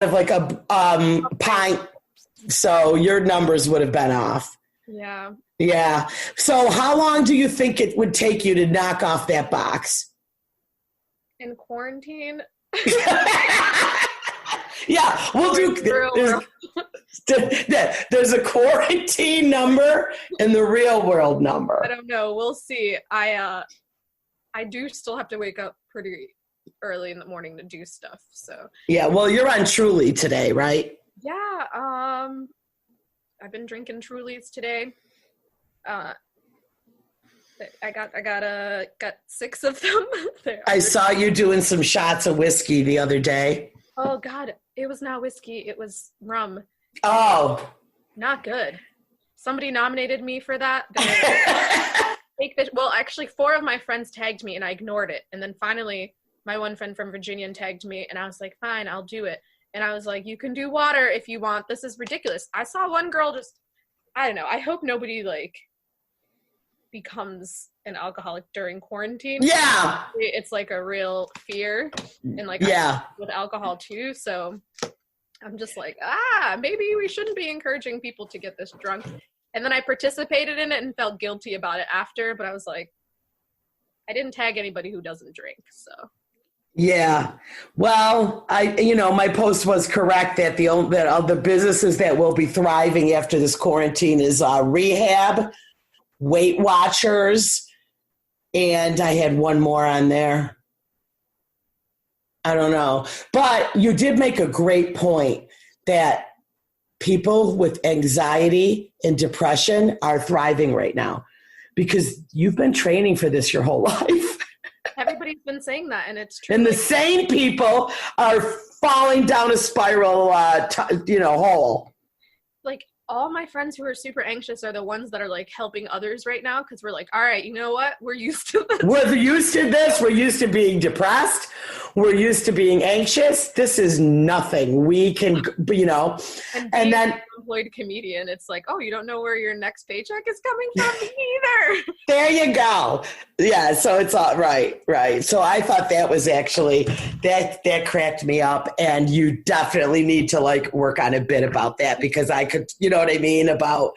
of like a pint. So your numbers would have been off. Yeah. Yeah. So how long do you think it would take you to knock off that box? In quarantine? Yeah, we'll do. There's a quarantine number and the real world number. I don't know. We'll see. I do still have to wake up pretty early in the morning to do stuff. So yeah. Well, you're on Truly today, right? Yeah. I've been drinking Trulies today. I got 6 of them. I saw you doing some shots of whiskey the other day. Oh God, it was not whiskey. It was rum. Oh, not good. Somebody nominated me for that. Well, actually, 4 of my friends tagged me, and I ignored it. And then finally, my one friend from Virginia tagged me, and I was like, "Fine, I'll do it." And I was like, "You can do water if you want. This is ridiculous." I saw one girl just, I don't know. I hope nobody becomes an alcoholic during quarantine. Yeah. It's like a real fear, and with alcohol too. So I'm just like, maybe we shouldn't be encouraging people to get this drunk. And then I participated in it and felt guilty about it after, but I was like, I didn't tag anybody who doesn't drink. So yeah. Well, my post was correct that the businesses that will be thriving after this quarantine is rehab, Weight Watchers, and I had one more on there. I don't know. But you did make a great point that people with anxiety and depression are thriving right now because you've been training for this your whole life. Everybody's been saying that, and it's true. And the sane people are falling down a spiral, hole. Like, all my friends who are super anxious are the ones that are like helping others right now because we're like, all right, you know what? We're used to this. We're used to this. We're used to being depressed. We're used to being anxious. This is nothing. We can, and then an employed comedian, it's like, oh, you don't know where your next paycheck is coming from? Me either. There you go. Yeah. So it's all right. So I thought that was actually, that cracked me up, and you definitely need to work on a bit about that because I could, you know what I mean? About,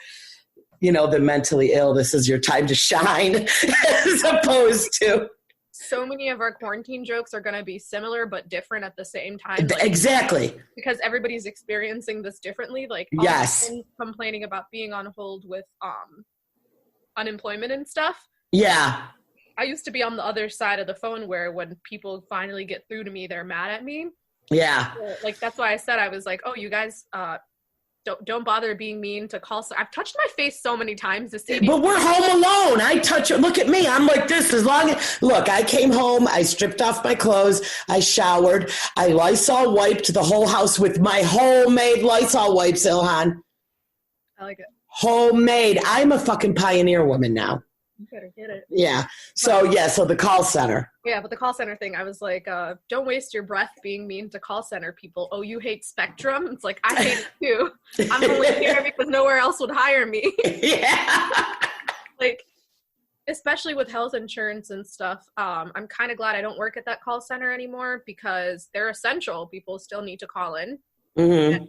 the mentally ill, this is your time to shine as opposed to. So many of our quarantine jokes are going to be similar but different at the same time. Exactly. Because everybody's experiencing this differently. Yes. Complaining about being on hold with unemployment and stuff. Yeah. I used to be on the other side of the phone where when people finally get through to me, they're mad at me. Yeah. So, that's why I said, I was like, oh, you guys don't bother being mean to call. I've touched my face so many times this evening. But we're home alone. I touch it. Look at me. I'm like this. Look, I came home. I stripped off my clothes. I showered. I Lysol wiped the whole house with my homemade Lysol wipes, Ilhan. I like it. Homemade. I'm a fucking pioneer woman now. You better get it. Yeah. So the call center. Yeah, but the call center thing, I was like, don't waste your breath being mean to call center people. Oh, you hate Spectrum? It's like, I hate it too. I'm only here because nowhere else would hire me. Yeah. Especially with health insurance and stuff, I'm kind of glad I don't work at that call center anymore because they're essential. People still need to call in. Mm-hmm.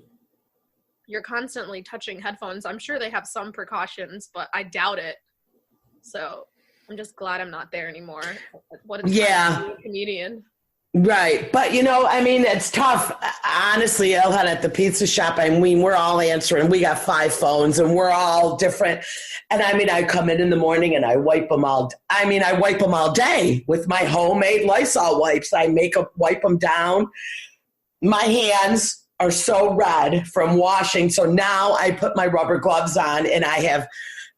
You're constantly touching headphones. I'm sure they have some precautions, but I doubt it. So I'm just glad I'm not there anymore. What a comedian. Right. But, it's tough. Honestly, Ilhan, at the pizza shop, we're all answering. We got 5 phones and we're all different. And I come in the morning and I wipe them all. I wipe them all day with my homemade Lysol wipes. I wipe them down. My hands are so red from washing. So now I put my rubber gloves on and I have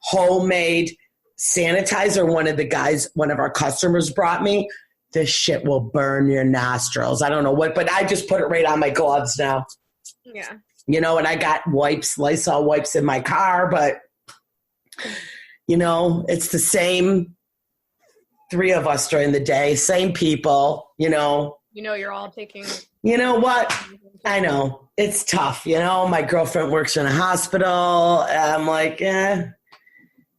homemade sanitizer. One of our customers brought me. This shit will burn your nostrils. I don't know what, but I just put it right on my gloves now. Yeah. And I got Lysol wipes in my car, but it's the same 3 of us during the day, same people, you're all taking. You know what? I know it's tough. My girlfriend works in a hospital. I'm like,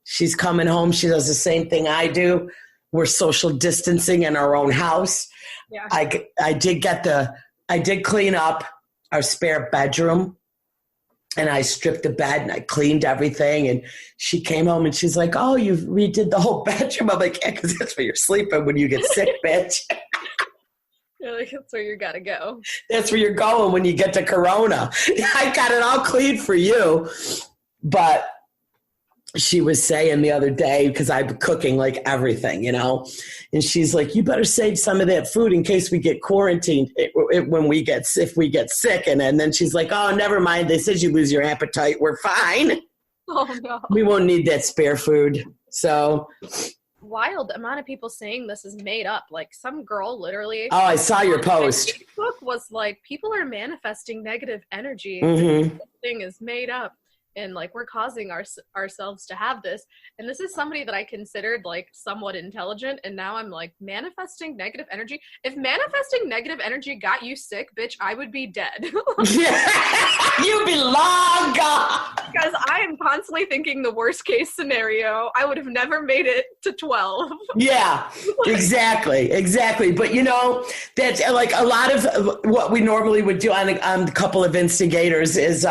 she's coming home. She does the same thing I do. We're social distancing in our own house. Yeah. I did clean up our spare bedroom. And I stripped the bed and I cleaned everything. And she came home and she's like, oh, you redid the whole bedroom. I'm like, yeah, because that's where you're sleeping when you get sick, bitch. You're like, that's where you got to go. That's where you're going when you get to Corona. I got it all cleaned for you. But she was saying the other day, because I'm cooking like everything, you know, and she's like, you better save some of that food in case we get quarantined if we get sick. And then she's like, oh, never mind. They said you lose your appetite. We're fine. Oh, no. We won't need that spare food. So wild amount of people saying this is made up. Like some girl literally. Oh, I saw your post. Facebook was like, people are manifesting negative energy. Mm-hmm. This thing is made up. And like we're causing ourselves to have this. And this is somebody that I considered like somewhat intelligent. And now I'm like manifesting negative energy. If manifesting negative energy got you sick, bitch, I would be dead. You'd be long gone. Because I am constantly thinking the worst case scenario. I would have never made it to 12. Yeah, exactly. But you know, that's like a lot of what we normally would do on a couple of instigators is,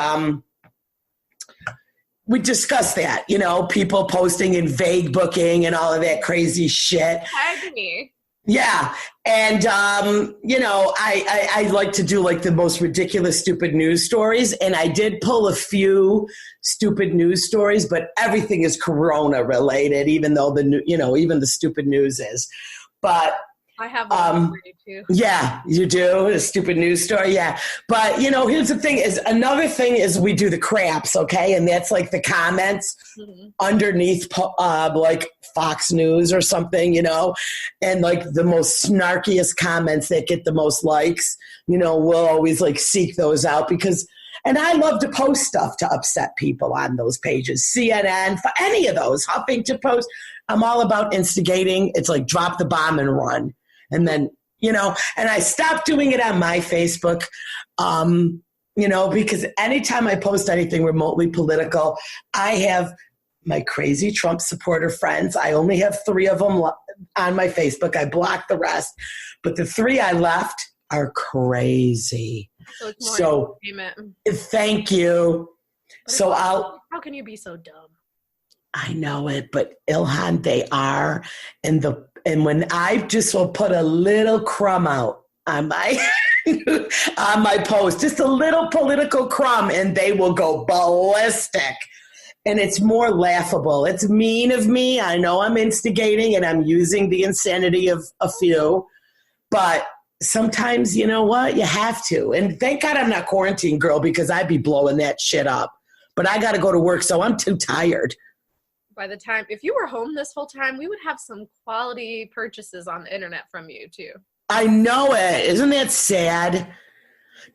we discussed that, you know, people posting in vague booking and all of that crazy shit. Tag me. Yeah. And, you know, I like to do like the most ridiculous, stupid news stories. And I did pull a few stupid news stories, but everything is Corona related, even though even the stupid news is. But I have one for you too. Yeah, you do? A stupid news story? Yeah. But, you know, here's the thing another thing is we do the craps, okay? And that's like the comments underneath like Fox News or something, you know? And like the most snarkiest comments that get the most likes, you know, we'll always like seek those out and I love to post stuff to upset people on those pages. CNN, for any of those, Huffington Post. I'm all about instigating. It's like drop the bomb and run. And then, you know, and I stopped doing it on my Facebook, you know, because anytime I post anything remotely political, I have my crazy Trump supporter friends. I only have 3 of them on my Facebook. I blocked the rest. But the 3 I left are crazy. So thank you. So how can you be so dumb? I know it, but Ilhan, they are. And when I just will put a little crumb out on my on my post, just a little political crumb, and they will go ballistic. And it's more laughable. It's mean of me. I know I'm instigating and I'm using the insanity of a few, but sometimes, you know what? You have to. And thank God I'm not quarantined, girl, because I'd be blowing that shit up. But I got to go to work, so I'm too tired. By the time, if you were home this whole time, we would have some quality purchases on the internet from you too. I know it. Isn't that sad?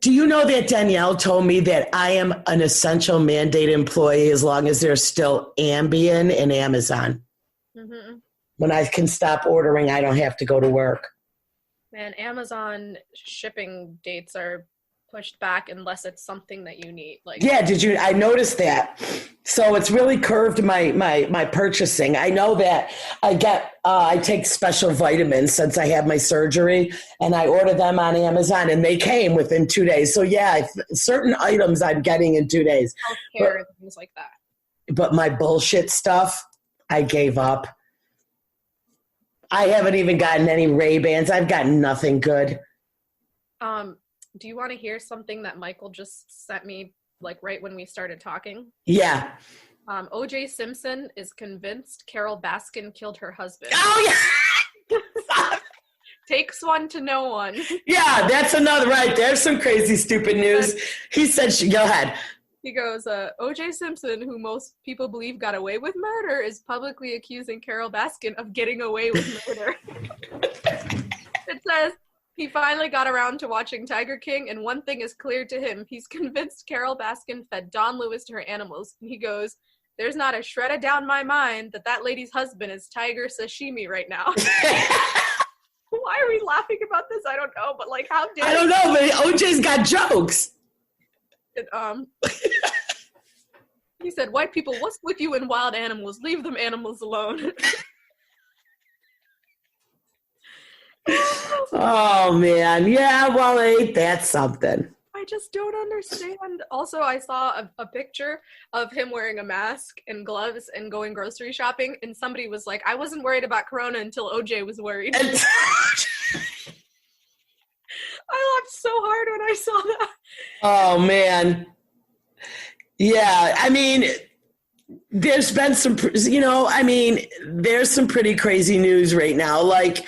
Do you know that Danielle told me that I am an essential mandate employee as long as there's still Ambien and Amazon? Mm-hmm. When I can stop ordering, I don't have to go to work. Man, Amazon shipping dates are pushed back unless it's something that you need. Like, yeah, I noticed that. So it's really curved my purchasing. I know that I take special vitamins since I had my surgery, and I order them on Amazon, and they came within 2 days. So yeah, certain items I'm getting in 2 days. Healthcare and things like that. But my bullshit stuff, I gave up. I haven't even gotten any Ray-Bans. I've gotten nothing good. Do you want to hear something that Michael just sent me, like right when we started talking? Yeah. O.J. Simpson is convinced Carol Baskin killed her husband. Oh, yeah. Takes one to know one. Yeah, that's another, right. There's some crazy, stupid news. He said, go ahead. He goes, O.J. Simpson, who most people believe got away with murder, is publicly accusing Carol Baskin of getting away with murder. It says, he finally got around to watching Tiger King, and one thing is clear to him. He's convinced Carol Baskin fed Don Lewis to her animals. And he goes, there's not a shred of doubt in my mind that lady's husband is Tiger Sashimi right now. Why are we laughing about this? I don't know, but like, how dare I don't know, but OJ's got jokes. And, he said, white people, what's with you and wild animals? Leave them animals alone. Oh man, yeah, well, ain't that something? I I just don't understand. Also, I saw a picture of him wearing a mask and gloves and going grocery shopping, and somebody was like, I wasn't worried about Corona until OJ was worried. I laughed so hard when I saw that. Oh, man. Yeah, I mean, there's been some, there's some pretty crazy news right now. Like,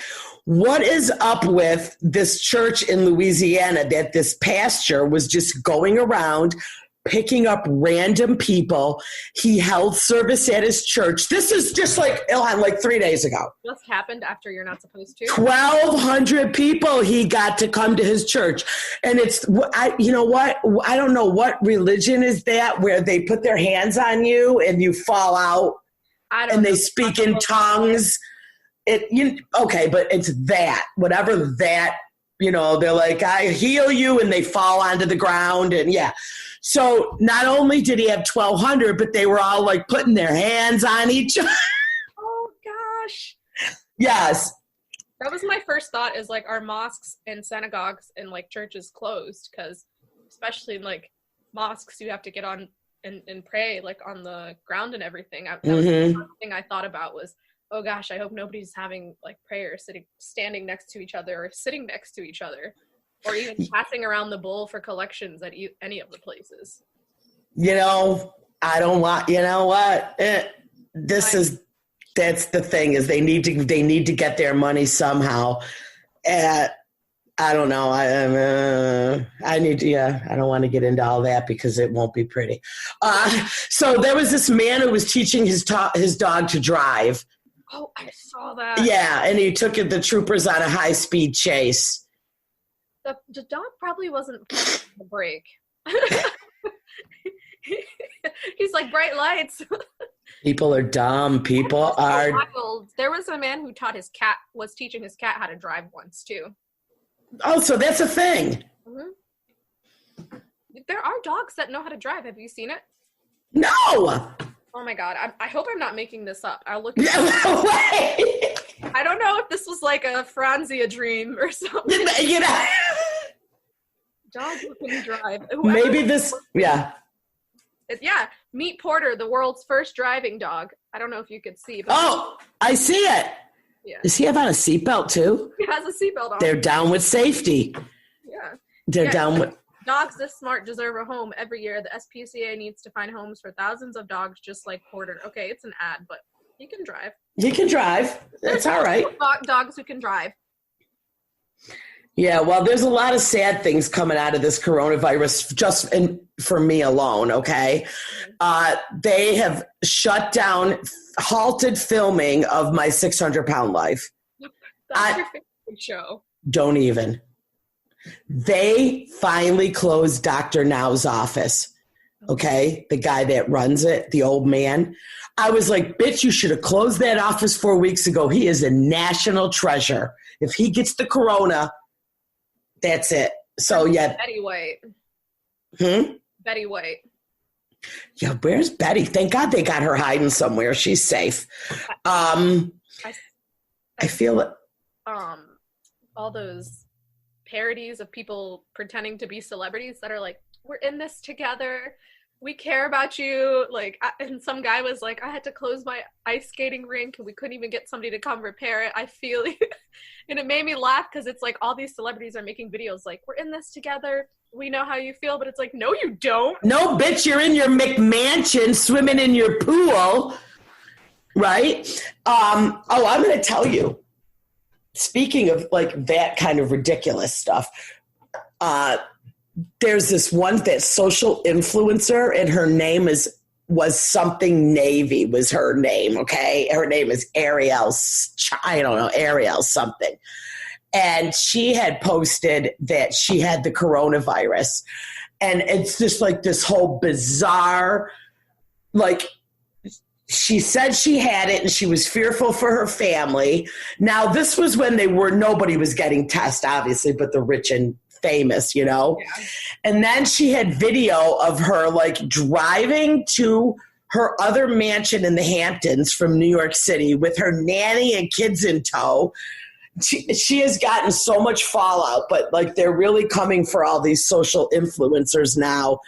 what is up with this church in Louisiana that this pastor was just going around picking up random people? He held service at his church. This is just like Ilhan, like 3 days ago. Just happened after you're not supposed to. 1,200 people he got to come to his church. And it's, you know what? I don't know what religion is that where they put their hands on you and you fall out and they speak in tongues. Okay, but it's that, whatever that, they're like, I heal you, and they fall onto the ground, and yeah. So not only did he have 1,200, but they were all like putting their hands on each other. Oh gosh. Yes. That was my first thought, is like, our mosques and synagogues and like churches closed? Because especially in like mosques, you have to get on and pray like on the ground and everything. That was the first thing I thought about was, oh gosh, I hope nobody's having like prayer standing next to each other or sitting next to each other, or even passing around the bowl for collections at any of the places. I don't want, what? That's the thing, is they need to get their money somehow. I don't know. I don't want to get into all that because it won't be pretty. So there was this man who was teaching his dog to drive. Oh, I saw that. Yeah, and he took the troopers on a high-speed chase. The dog probably wasn't the brake. He's like, bright lights. People are dumb. People are. Wild. There was a man who was teaching his cat how to drive once, too. Oh, so that's a thing. Mm-hmm. There are dogs that know how to drive. Have you seen it? No. Oh my God. I hope I'm not making this up. I'll look. I don't know if this was like a Franzia dream or something. Dogs who can drive. Maybe this, yeah. Yeah. Meet Porter, the world's first driving dog. I don't know if you could see. But I see it. Yeah. Does he have on a seatbelt too? He has a seatbelt on. They're down with safety. Yeah. They're down with. Dogs this smart deserve a home. Every year, the SPCA needs to find homes for thousands of dogs just like Porter. Okay, it's an ad, but he can drive. He can drive. That's all right. Dogs who can drive. Yeah, well, there's a lot of sad things coming out of this coronavirus for me alone, okay? They have halted filming of my 600-pound life. That's your favorite show. Don't even. They finally closed Dr. Now's office, okay? The guy that runs it, the old man. I was like, bitch, you should have closed that office 4 weeks ago. He is a national treasure. If he gets the corona, that's it. So, yeah. Betty White. Betty White. Yeah, where's Betty? Thank God they got her hiding somewhere. She's safe. I feel it. All those parodies of people pretending to be celebrities that are like, we're in this together, we care about you, like, and some guy was like, I had to close my ice skating rink and we couldn't even get somebody to come repair it, I feel you. And it made me laugh because it's like all these celebrities are making videos like, we're in this together, we know how you feel, but it's like, no you don't. No, bitch, you're in your McMansion swimming in your pool, right? I'm gonna tell you, speaking of like that kind of ridiculous stuff, there's this one that social influencer, and her name was something Navy was her name. Okay. Her name is Ariel. I don't know, Ariel something. And she had posted that she had the coronavirus, and it's just like this whole bizarre, like, she said she had it and she was fearful for her family. Now, this was when nobody was getting tests, obviously, but the rich and famous, Yeah. And then she had video of her like driving to her other mansion in the Hamptons from New York City with her nanny and kids in tow. she has gotten so much fallout, but like they're really coming for all these social influencers now